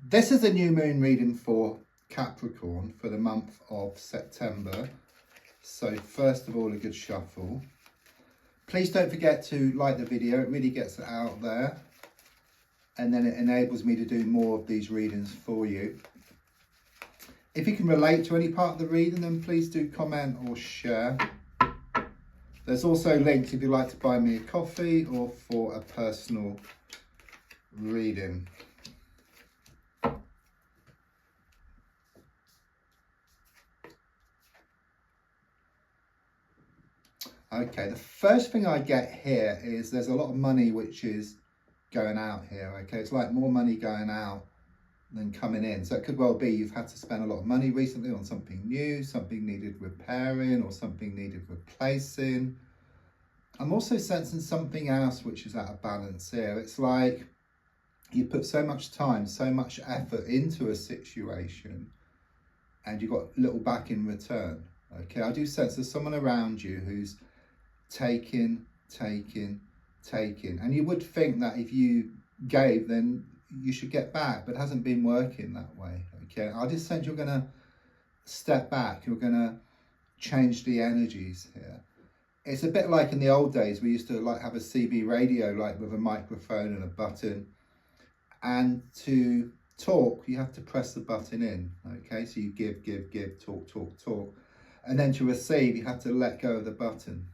This is a new moon reading for Capricorn for the month of September. So first of all, a good shuffle. Please don't forget to like the video, it really gets it out there. And then it enables me to do more of these readings for you. If you can relate to any part of the reading, then please do comment or share. There's also links if you'd like to buy me a coffee or for a personal reading. Okay, the first thing I get here is there's a lot of money which is going out here, okay? It's like more money going out than coming in. So it could well be you've had to spend a lot of money recently on something new, something needed repairing or something needed replacing. I'm also sensing something else which is out of balance here. It's like you put so much time, so much effort into a situation and you got little back in return, okay? I do sense there's someone around you who's taking, and you would think that if you gave, then you should get back, but it hasn't been working that way, okay? I just sense you're going to step back, you're going to change the energies here. It's a bit like in the old days, we used to like have a CB radio, like with a microphone and a button, and to talk, you have to press the button in, okay? So you give, talk, and then to receive, you have to let go of the button.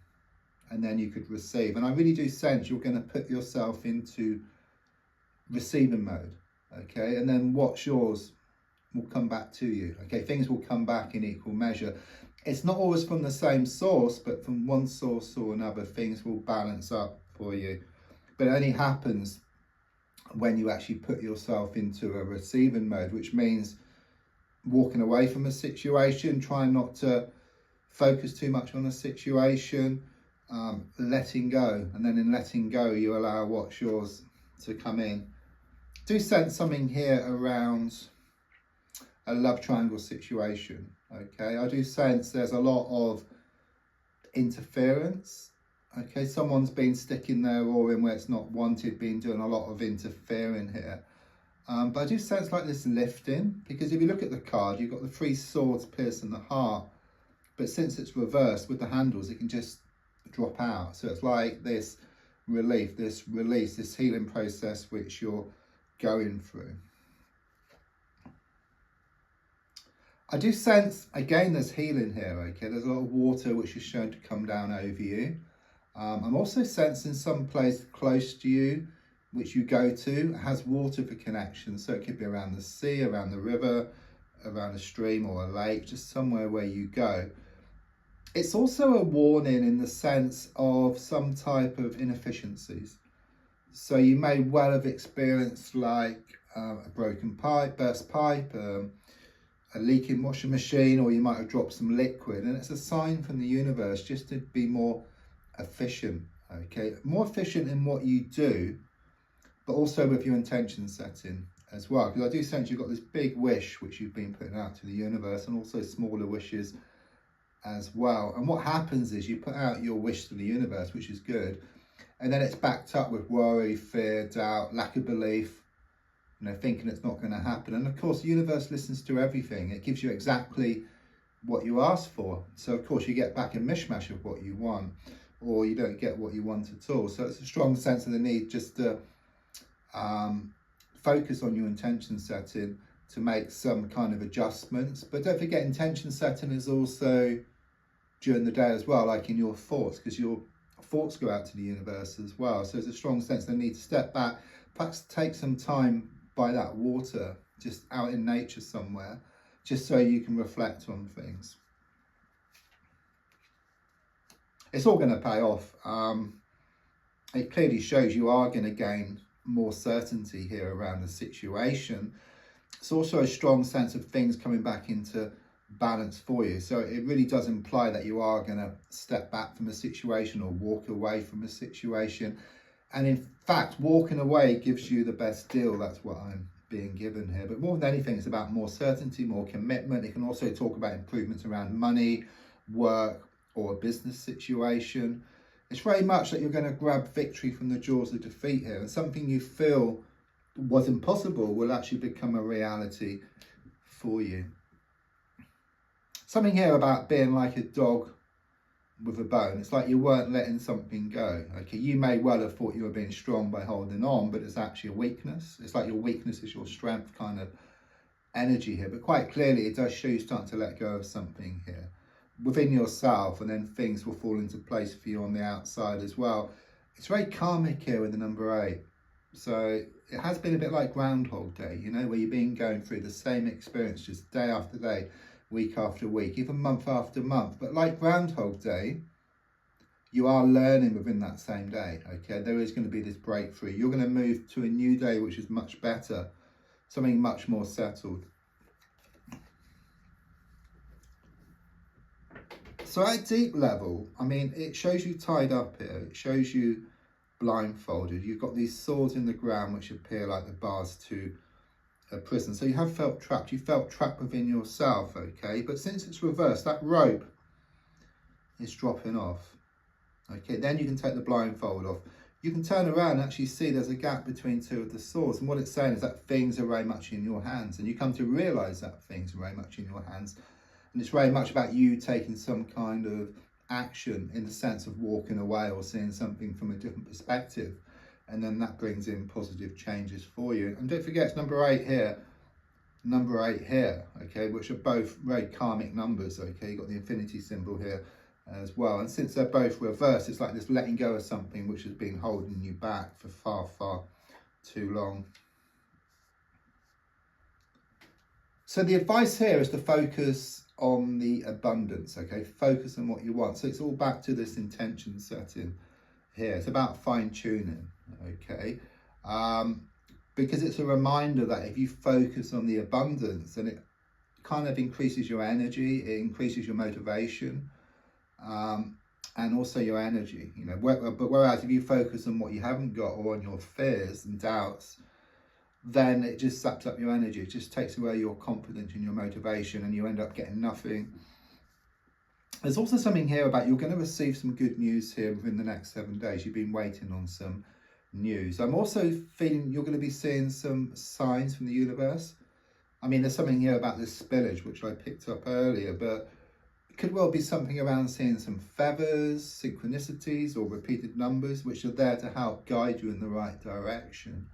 And then you could receive. And I really do sense you're going to put yourself into receiving mode, okay? And then what's yours will come back to you, okay? Things will come back in equal measure. It's not always from the same source, but from one source or another, things will balance up for you. But it only happens when you actually put yourself into a receiving mode, which means walking away from a situation, trying not to focus too much on a situation, letting go, and then in letting go you allow what's yours to come in. Do sense something here around a love triangle situation, okay? I do sense there's a lot of interference, okay? Someone's been sticking their oar in where it's not wanted, been doing a lot of interfering here, but I do sense like this lifting, because if you look at the card, you've got the 3 swords piercing the heart, but since it's reversed with the handles, it can just drop out. So it's like this relief, this release, this healing process which you're going through. I do sense again there's healing here, okay? There's a lot of water which is shown to come down over you. I'm also sensing some place close to you which you go to has water for connection, so it could be around the sea, around the river, around a stream or a lake, just somewhere where you go. It's also a warning in the sense of some type of inefficiencies. So you may well have experienced like a broken pipe, burst pipe, a leaking washing machine, or you might have dropped some liquid, and it's a sign from the universe just to be more efficient, okay? More efficient in what you do, but also with your intention setting as well, because I do sense you've got this big wish which you've been putting out to the universe, and also smaller wishes as well. And what happens is you put out your wish to the universe, which is good, and then it's backed up with worry, fear, doubt, lack of belief, you know, thinking it's not going to happen. And of course the universe listens to everything. It gives you exactly what you asked for, so of course you get back a mishmash of what you want, or you don't get what you want at all. So it's a strong sense of the need just to focus on your intention setting to make some kind of adjustments. But don't forget, intention setting is also during the day as well, like in your thoughts, because your thoughts go out to the universe as well. So there's a strong sense of the need to step back, perhaps take some time by that water, just out in nature somewhere, just so you can reflect on things. It's all going to pay off. It clearly shows you are going to gain more certainty here around the situation. It's also a strong sense of things coming back into balance for you. So it really does imply that you are going to step back from a situation or walk away from a situation. And in fact, walking away gives you the best deal. That's what I'm being given here. But more than anything, it's about more certainty, more commitment. It can also talk about improvements around money, work, or a business situation. It's very much that you're going to grab victory from the jaws of defeat here, and something you feel was impossible will actually become a reality for you. Something here about being like a dog with a bone. It's like you weren't letting something go. Okay, you may well have thought you were being strong by holding on, but it's actually a weakness. It's like your weakness is your strength kind of energy here. But quite clearly, it does show you starting to let go of something here within yourself, and then things will fall into place for you on the outside as well. It's very karmic here with the number 8. So it has been a bit like Groundhog Day, you know, where you've been going through the same experience just day after day, week after week, even month after month. But like Groundhog Day, you are learning within that same day, okay? There is going to be this breakthrough. You're going to move to a new day, which is much better, something much more settled. So at a deep level, I mean, it shows you tied up here. It shows you blindfolded. You've got these swords in the ground which appear like the bars to a prison. So you have felt trapped. You felt trapped within yourself, okay? But since it's reversed, that rope is dropping off. Okay, then you can take the blindfold off. You can turn around and actually see there's a gap between two of the swords. And what it's saying is that things are very much in your hands. And you come to realise that things are very much in your hands. And it's very much about you taking some kind of action in the sense of walking away or seeing something from a different perspective. And then that brings in positive changes for you. And don't forget, it's number 8 here, number 8 here, okay, which are both very karmic numbers, okay? You've got the infinity symbol here as well. And since they're both reversed, it's like this letting go of something which has been holding you back for far, far too long. So the advice here is to focus on the abundance, okay? Focus on what you want. So it's all back to this intention setting here. It's about fine-tuning, okay? Because it's a reminder that if you focus on the abundance, then it kind of increases your energy, it increases your motivation, and also your energy, you know. But whereas if you focus on what you haven't got or on your fears and doubts, then it just saps up your energy. It just takes away your confidence and your motivation, and you end up getting nothing. There's also something here about you're going to receive some good news here within the next 7 days. You've been waiting on some news. I'm also feeling you're going to be seeing some signs from the universe. I mean, there's something here about this spillage, which I picked up earlier, but it could well be something around seeing some feathers, synchronicities, or repeated numbers, which are there to help guide you in the right direction.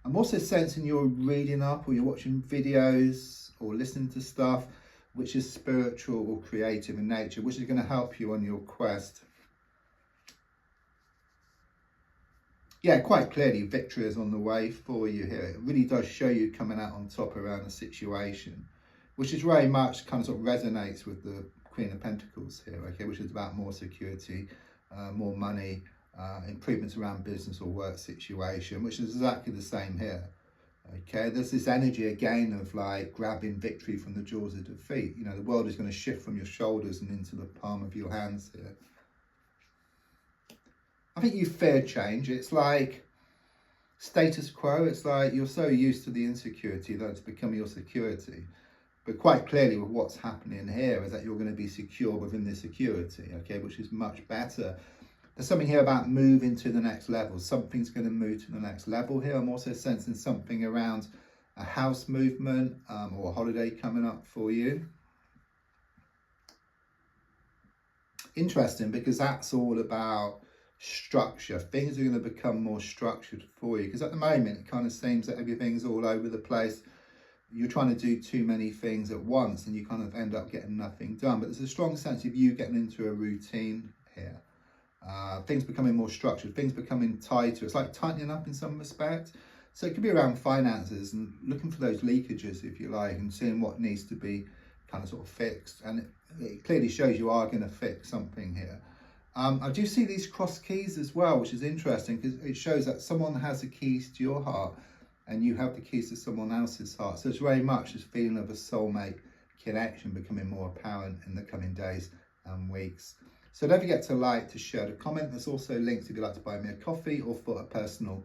I'm also sensing you're reading up, or you're watching videos or listening to stuff which is spiritual or creative in nature, which is going to help you on your quest. Yeah, quite clearly victory is on the way for you here. It really does show you coming out on top around the situation, which is very much kind of sort of resonates with the Queen of Pentacles here, okay, which is about more security, more money, improvements around business or work situation, which is exactly the same here. Okay, there's this energy again of like grabbing victory from the jaws of defeat. You know, the world is going to shift from your shoulders and into the palm of your hands here. I think you fear change. It's like status quo. It's like you're so used to the insecurity that it's become your security. But quite clearly with what's happening here is that you're going to be secure within the security, okay, which is much better. There's something here about moving to the next level. Something's going to move to the next level here. I'm also sensing something around a house movement or a holiday coming up for you. Interesting, because that's all about structure. Things are going to become more structured for you, because at the moment it kind of seems that everything's all over the place. You're trying to do too many things at once and you kind of end up getting nothing done. But there's a strong sense of you getting into a routine here. Things becoming more structured, things becoming tied to, it's like tightening up in some respect. So it could be around finances and looking for those leakages, if you like, and seeing what needs to be kind of sort of fixed. And it clearly shows you are going to fix something here. I do see these cross keys as well, which is interesting because it shows that someone has the keys to your heart and you have the keys to someone else's heart. So it's very much this feeling of a soulmate connection becoming more apparent in the coming days and weeks. So don't forget to like, to share, to comment. There's also links if you'd like to buy me a coffee or for a personal